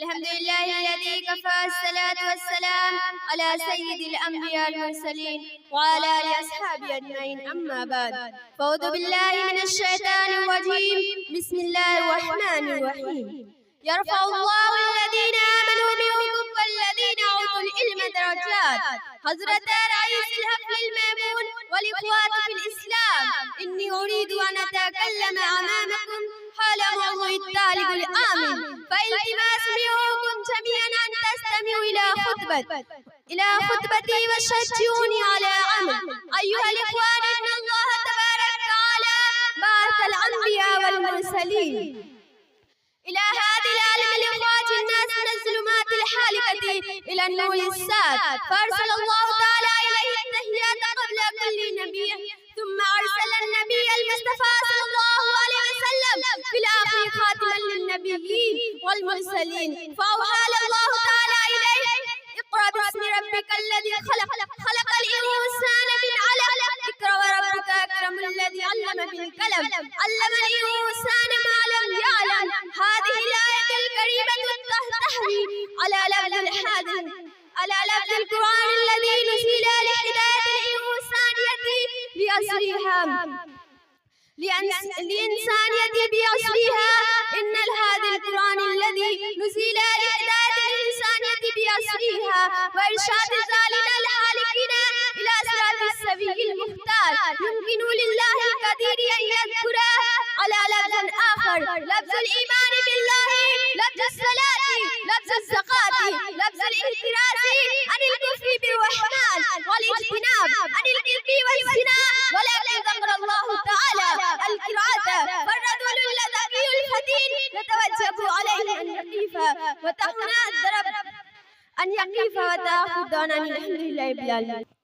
الحمد لله الذي كفى الصلاة والسلام على سيد الأنبياء المرسلين وعلى آله أصحابه أجمعين. أما بعد، فأعوذ بالله من الشيطان الرجيم. بسم الله الرحمن الرحيم. يرفع الله الذين آمنوا منكم والذين أوتوا العلم درجات. حضرة رئيس الحفل المأمون والإخوات في الإسلام، إني أريد أن أتكلم أمامكم حال موضوع الطالب الآمن، فالتماس منكم جميعا أن تستمعوا إلى خطبتي وشجعوني على عمل. أيها الإخوان، إن الله تبارك وتعالى بعث الأنبياء والمرسلين إلى هذه العالم لإخراج الناس من الظلمات الحالكة إلى النور الساد، فأرسل الله تعالى إليه التحيات قبل كل نبي، ثم أرسل النبي المصطفى صلى الله عليه وسلم في الآخر خاتما للنبيين والمرسلين، فأوحى الله تعالى إليه: اقرأ باسم ربك الذي خلق الإنسان من علق، اقرأ وربك أكرم الذي علم بالقلم علم الإنسان ما لم يعلم. هذه الآية الكريمة تحتوي على لفظ القرآن الذي نزل لهداية الإنسانية بأصلها. إن هذا القرآن الذي نزل لهداية الإنسانية بأصلها وإرشاد الظالمين الحالكين إلى صراط السبيل المختار، يمكن لله القدير أن يذكر على لفظ آخر: لفظ الإيمان بالله، لفظ الصلاة، لفظ الزكاة، لفظ الاحتراز عن الكفر بالرحمن والاجتناب عن الكذب والزنا. ولكن ذكر الله تعالى القراءة، فالرجل الذكي الفتين يتوجب عليه أن يقف وتأخذ الحمد لله رب العالمين.